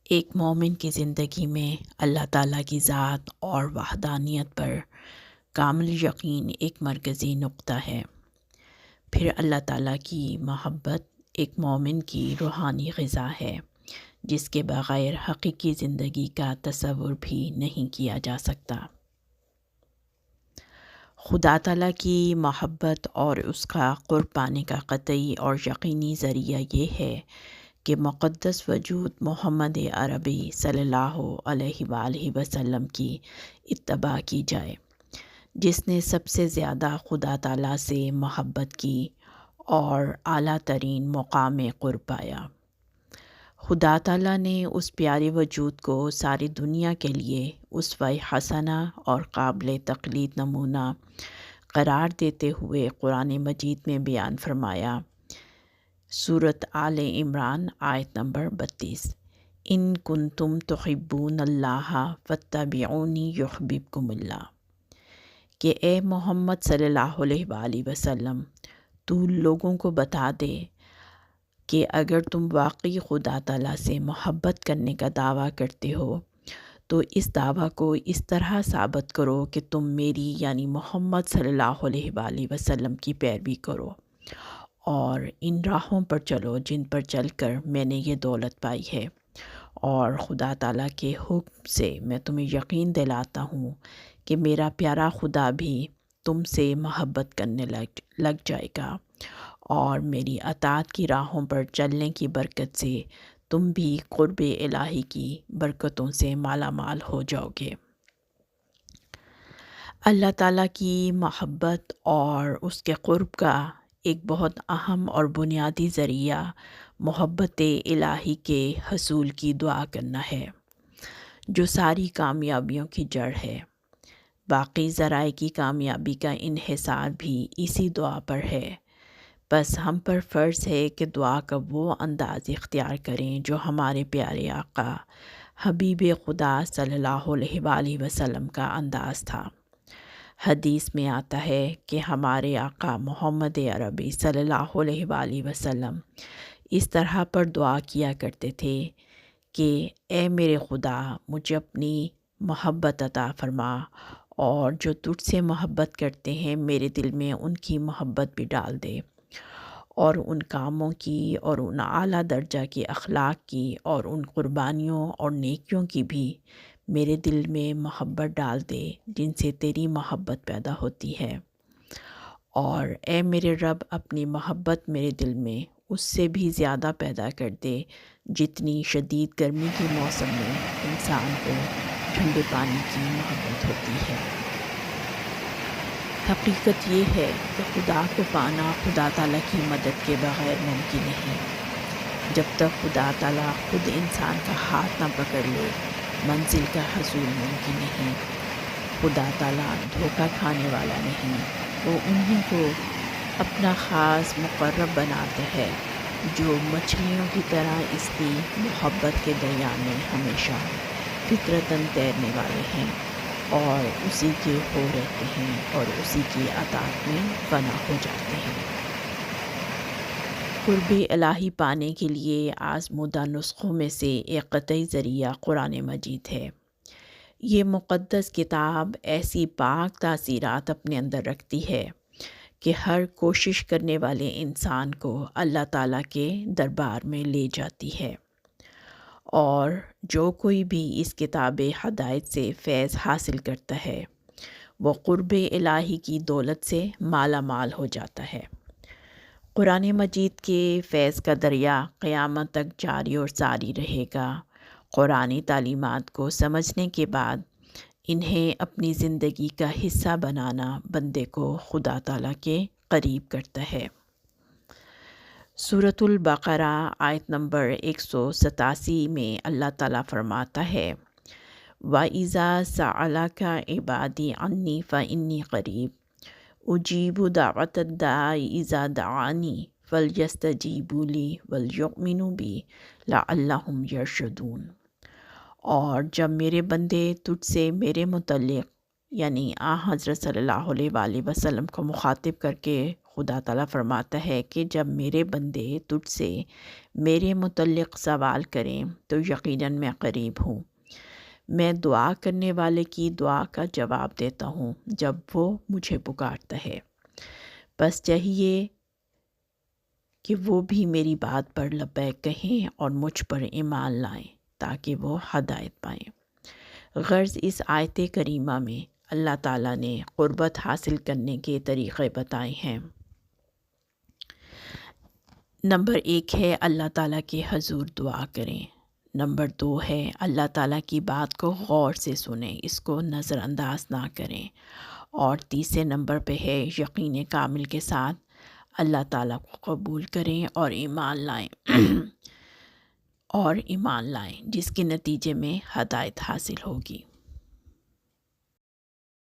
ایک مومن کی زندگی میں اللہ تعالیٰ کی ذات اور وحدانیت پر کامل یقین ایک مرکزی نقطہ ہے۔ پھر اللہ تعالیٰ کی محبت ایک مومن کی روحانی غذا ہے، جس کے بغیر حقیقی زندگی کا تصور بھی نہیں کیا جا سکتا۔ خدا تعالیٰ کی محبت اور اس کا قرب پانے کا قطعی اور یقینی ذریعہ یہ ہے کہ مقدس وجود محمد عربی صلی اللہ علیہ وآلہ وسلم کی اتباع کی جائے، جس نے سب سے زیادہ خدا تعالیٰ سے محبت کی اور اعلیٰ ترین مقام قرب پایا۔ خدا تعالیٰ نے اس پیارے وجود کو ساری دنیا کے لیے اسوہ حسنہ اور قابل تقلید نمونہ قرار دیتے ہوئے قرآن مجید میں بیان فرمایا۔ سورۃ آل عمران آیت نمبر 32، ان کنتم تحبون اللہ فاتبعونی یحببکم اللہ، کہ اے محمد صلی اللہ علیہ وآلہ وسلم، تو لوگوں کو بتا دے کہ اگر تم واقعی خدا تعالیٰ سے محبت کرنے کا دعویٰ کرتے ہو تو اس دعویٰ کو اس طرح ثابت کرو کہ تم میری یعنی محمد صلی اللہ علیہ وآلہ وسلم کی پیروی کرو اور ان راہوں پر چلو جن پر چل کر میں نے یہ دولت پائی ہے، اور خدا تعالیٰ کے حکم سے میں تمہیں یقین دلاتا ہوں کہ میرا پیارا خدا بھی تم سے محبت کرنے لگ جائے گا، اور میری اطاعت کی راہوں پر چلنے کی برکت سے تم بھی قرب الہی کی برکتوں سے مالا مال ہو جاؤ گے۔ اللہ تعالیٰ کی محبت اور اس کے قرب کا ایک بہت اہم اور بنیادی ذریعہ محبت الہی کے حصول کی دعا کرنا ہے، جو ساری کامیابیوں کی جڑ ہے۔ باقی ذرائع کی کامیابی کا انحصار بھی اسی دعا پر ہے۔ بس ہم پر فرض ہے کہ دعا کا وہ انداز اختیار کریں جو ہمارے پیارے آقا حبیب خدا صلی اللہ علیہ وآلہ وسلم کا انداز تھا۔ حدیث میں آتا ہے کہ ہمارے آقا محمد عربی صلی اللہ علیہ وآلہ وسلم اس طرح پر دعا کیا کرتے تھے کہ اے میرے خدا، مجھے اپنی محبت عطا فرما، اور جو تجھ سے محبت کرتے ہیں میرے دل میں ان کی محبت بھی ڈال دے، اور ان کاموں کی اور ان اعلیٰ درجہ کی اخلاق کی اور ان قربانیوں اور نیکیوں کی بھی میرے دل میں محبت ڈال دے جن سے تیری محبت پیدا ہوتی ہے، اور اے میرے رب، اپنی محبت میرے دل میں اس سے بھی زیادہ پیدا کر دے جتنی شدید گرمی کے موسم میں انسان کو ٹھنڈے پانی کی محبت ہوتی ہے۔ حقیقت یہ ہے کہ خدا کو پانا خدا تعالیٰ کی مدد کے بغیر ممکن نہیں۔ جب تک خدا تعالیٰ خود انسان کا ہاتھ نہ پکڑ لے، منزل کا حصول ممکن نہیں۔ خدا تعالیٰ دھوکہ کھانے والا نہیں، وہ انہیں کو اپنا خاص مقرب بناتا ہے جو مچھلیوں کی طرح اس کی محبت کے دریا میں ہمیشہ فطرتاً تیرنے والے ہیں اور اسی کے ہو رہتے ہیں اور اسی کی اطاعت میں فنا ہو جاتے ہیں۔ قرب الہی پانے کے لیے آزمودہ نسخوں میں سے ایک قطعی ذریعہ قرآن مجید ہے۔ یہ مقدس کتاب ایسی پاک تاثیرات اپنے اندر رکھتی ہے کہ ہر کوشش کرنے والے انسان کو اللہ تعالیٰ کے دربار میں لے جاتی ہے، اور جو کوئی بھی اس کتاب ہدایت سے فیض حاصل کرتا ہے وہ قرب الہی کی دولت سے مالا مال ہو جاتا ہے۔ قرآن مجید کے فیض کا دریا قیامت تک جاری اور ساری رہے گا۔ قرآنی تعلیمات کو سمجھنے کے بعد انہیں اپنی زندگی کا حصہ بنانا بندے کو خدا تعالیٰ کے قریب کرتا ہے۔ سورۃ البقرہ آیت نمبر 187 میں اللہ تعالیٰ فرماتا ہے، وَإِذَا سَأَلَكَ عِبَادِي عَنِّي فَإِنِّي قَرِيبٌ أُجِيبُ دَعْوَةَ الدَّاعِ إِذَا دَعَانِ فَلْيَسْتَجِیبُوا لِی وَلْیُؤْمِنُوا بِی لَعَلَّهُمْ یرشدون۔ اور جب میرے بندے تجھ سے میرے متعلق یعنی حضرت صلی اللہ علیہ وآلہ وسلم کو مخاطب کر کے خدا تعالیٰ فرماتا ہے کہ جب میرے بندے تجھ سے میرے متعلق سوال کریں تو یقیناً میں قریب ہوں، میں دعا کرنے والے کی دعا کا جواب دیتا ہوں جب وہ مجھے پکارتا ہے۔ بس چاہیے کہ وہ بھی میری بات پر لبیک کہیں اور مجھ پر ایمان لائیں تاکہ وہ ہدایت پائیں۔ غرض اس آیت کریمہ میں اللہ تعالیٰ نے قربت حاصل کرنے کے طریقے بتائے ہیں۔ نمبر 1 ہے اللہ تعالیٰ کے حضور دعا کریں۔ نمبر 2 ہے اللہ تعالیٰ کی بات کو غور سے سنیں، اس کو نظر انداز نہ کریں۔ اور تیسرے نمبر پہ ہے یقین کامل کے ساتھ اللہ تعالیٰ کو قبول کریں اور ایمان لائیں اور ایمان لائیں، جس کے نتیجے میں ہدایت حاصل ہوگی۔